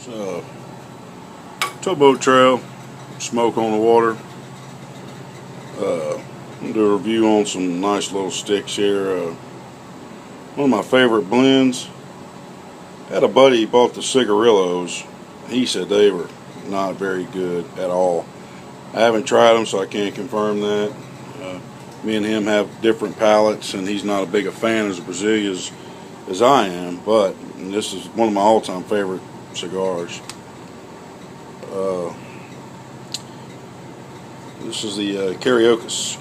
So, towboat trail, smoke on the water. I'm gonna do a review on some nice little sticks here. One of my favorite blends. Had a buddy, he bought the cigarillos. He said they were not very good at all. I haven't tried them, so I can't confirm that. Me and him have different palates, and he's not as big a fan of Brazilias as I am, but this is one of my all-time favorite cigars. This is the Cariocas.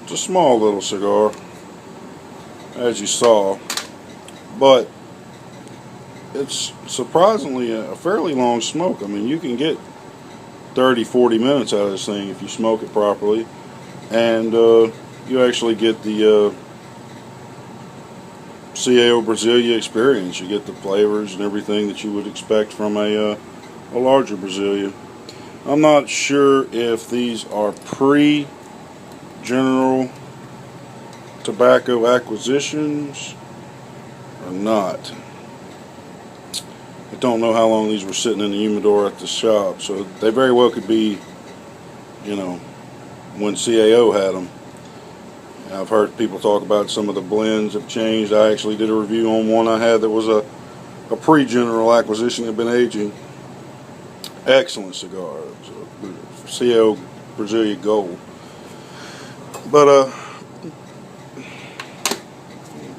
It's a small little cigar, as you saw, but it's surprisingly a fairly long smoke. I mean, you can get 30-40 minutes out of this thing if you smoke it properly, and you actually get the CAO Brazillia experience. You get the flavors and everything that you would expect from a larger Brazillia. I'm not sure if these are pre-general tobacco acquisitions or not. I don't know how long these were sitting in the humidor at the shop, so they very well could be, you know, when CAO had them. I've heard people talk about some of the blends have changed. I actually did a review on one I had that was a pre-general acquisition that had been aging. Excellent cigar. It was a CAO Brazillia Gold. But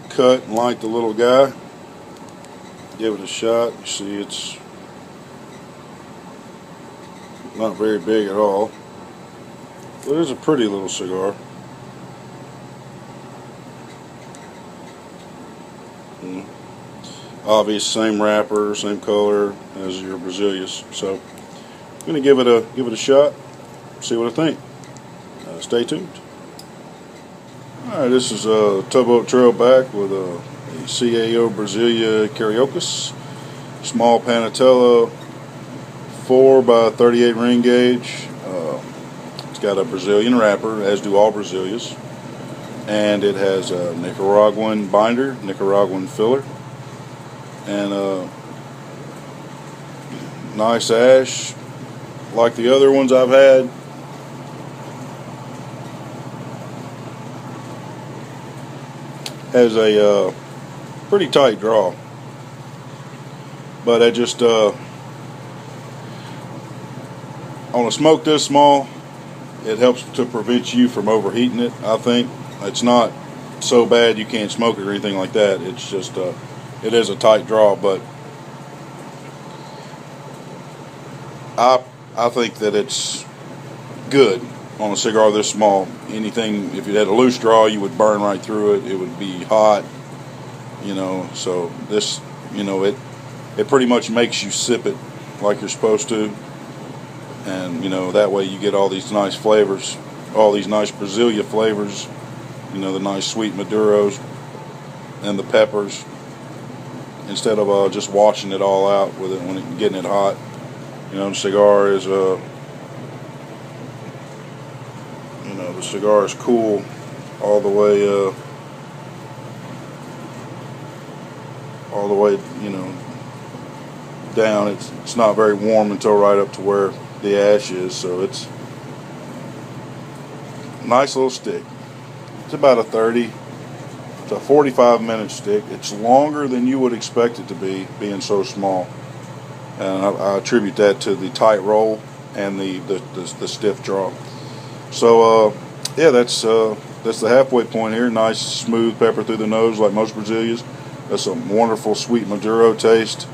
cut and light the little guy. Give it a shot. You see it's not very big at all. But it is a pretty little cigar. Obvious, same wrapper, same color as your Brazilias. So I'm gonna give it a shot. See what I think. Stay tuned. All right, this is a towboat trail back with a CAO Brazillia Cariocas, small Panatello, 4x38 ring gauge. It's got a Brazilian wrapper, as do all Brazilias, and it has a Nicaraguan binder, Nicaraguan filler, and a nice ash like the other ones I've had. Has a pretty tight draw, but I just on a smoke this small, it helps to prevent you from overheating it. I think it's not so bad you can't smoke it or anything like that. It's just it is a tight draw, but I think that it's good on a cigar this small. Anything, if you had a loose draw, you would burn right through it. It would be hot, you know. So this, you know, it pretty much makes you sip it like you're supposed to, and you know that way you get all these nice flavors, all these nice Brazillia flavors. You know, the nice sweet maduros and the peppers, instead of just washing it all out with it when getting it hot. You know, the cigar is the cigar is cool all the way, you know, down. It's not very warm until right up to where the ash is, so it's a nice little stick. It's about a 30 to 45-minute stick. It's longer than you would expect it to be, being so small, and I attribute that to the tight roll and the stiff draw. So yeah, that's the halfway point here. Nice smooth pepper through the nose like most Brazilias. That's a wonderful sweet Maduro taste.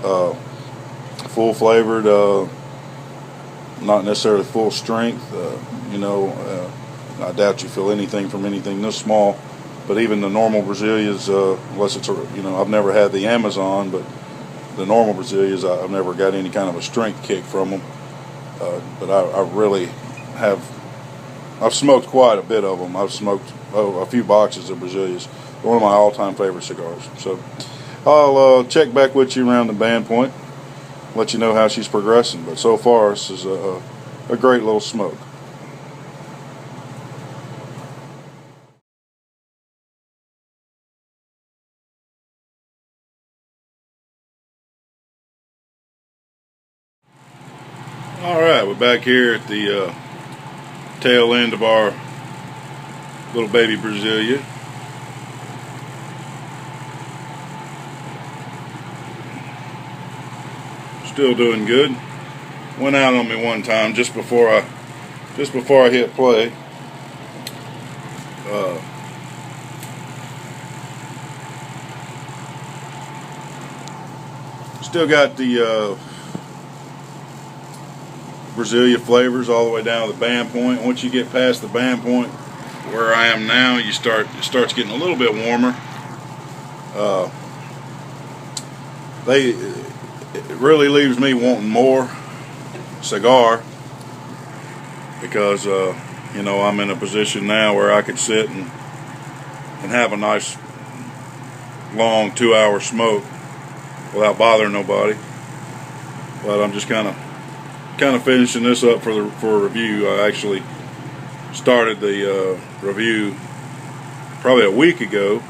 Full flavored, not necessarily full strength. You know, I doubt you feel anything from anything this small. But even the normal Brazilias, unless it's you know, I've never had the Amazon, but the normal Brazilias, I've never got any kind of a strength kick from them. But I really have. I've smoked quite a bit of them. I've smoked a few boxes of Brazilias. One of my all-time favorite cigars. So I'll check back with you around the band point, let you know how she's progressing. But so far, this is a great little smoke. Alright, we're back here at the tail end of our little baby Brazillia. Still doing good. Went out on me one time just before I hit play. Still got the Brazillia flavors all the way down to the band point. Once you get past the band point, where I am now, it starts getting a little bit warmer. It really leaves me wanting more cigar, because you know, I'm in a position now where I could sit and have a nice long 2-hour smoke without bothering nobody. But I'm just kind of finishing this up for a review. I actually started the review probably a week ago,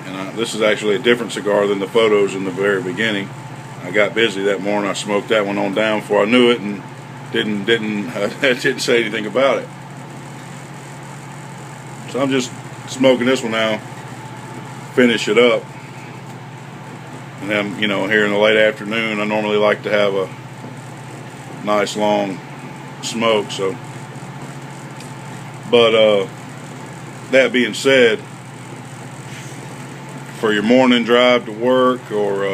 and this is actually a different cigar than the photos in the very beginning. I got busy that morning. I smoked that one on down before I knew it, and didn't say anything about it. So I'm just smoking this one now, finish it up, and then, you know, here in the late afternoon, I normally like to have a nice long smoke. So, but that being said, for your morning drive to work, or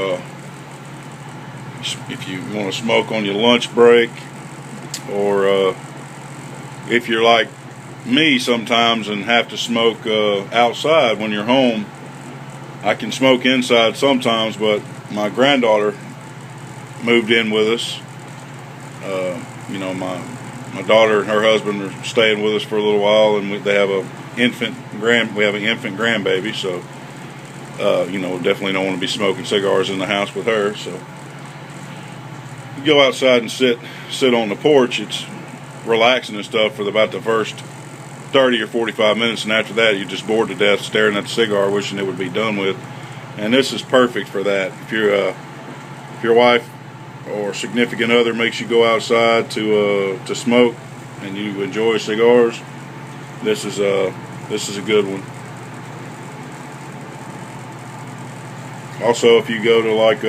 if you want to smoke on your lunch break, or if you're like me sometimes and have to smoke outside when you're home. I can smoke inside sometimes, but my granddaughter moved in with us. You know, my daughter and her husband are staying with us for a little while, and we have an infant grandbaby, so you know, definitely don't want to be smoking cigars in the house with her. So you go outside and sit on the porch. It's relaxing and stuff for about the first 30 or 45 minutes, and after that you're just bored to death staring at the cigar, wishing it would be done with. And this is perfect for that. If your wife or significant other makes you go outside to smoke, and you enjoy cigars, this is a good one. Also, if you go to like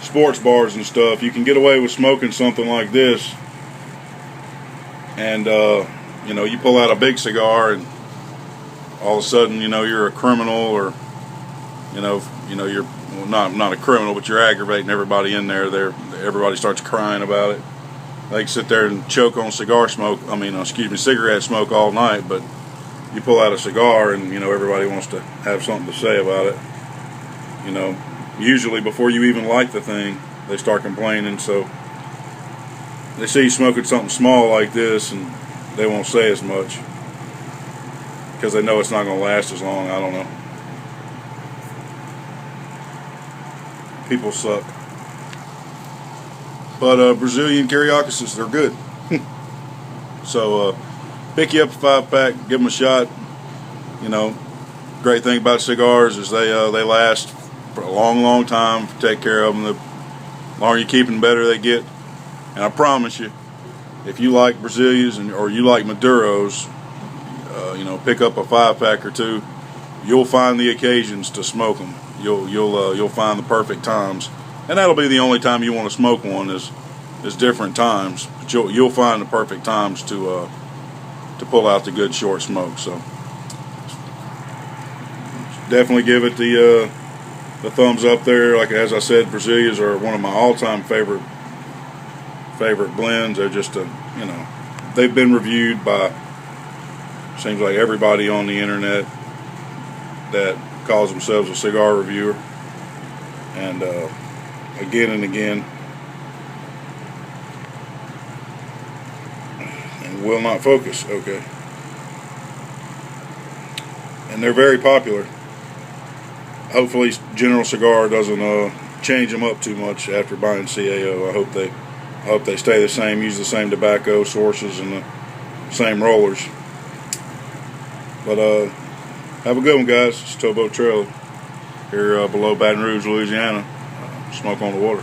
sports bars and stuff, you can get away with smoking something like this, and you know, you pull out a big cigar, and all of a sudden, you know, you're a criminal, or you know you're, well, not a criminal, but you're aggravating everybody in there. Everybody starts crying about it. They can sit there and choke on cigarette smoke all night, but you pull out a cigar, and you know, everybody wants to have something to say about it. You know, usually before you even like the thing, they start complaining. So they see you smoking something small like this, and they won't say as much because they know it's not going to last as long. I don't know. People suck. But Brazilian Cariocas, they're good. So pick you up a 5-pack, give them a shot. You know, great thing about cigars is they last for a long time. Take care of them. The longer you keep them, the better they get. And I promise you, if you like Brazilias or you like Maduros, you know, pick up a 5-pack or two. You'll find the occasions to smoke them. You'll find the perfect times, and that'll be the only time you want to smoke one is different times. But you'll find the perfect times to pull out the good short smoke. So definitely give it the thumbs up there. Like, as I said, Brazilias are one of my all-time favorite blends. They're just you know, they've been reviewed by, seems like, everybody on the internet that calls themselves a cigar reviewer, and again and again, and will not focus. Okay. And they're very popular. Hopefully General Cigar doesn't change them up too much after buying CAO. I hope they stay the same, use the same tobacco sources and the same rollers. But have a good one, guys. It's Towboat Trail here below Baton Rouge, Louisiana. Smoke on the water.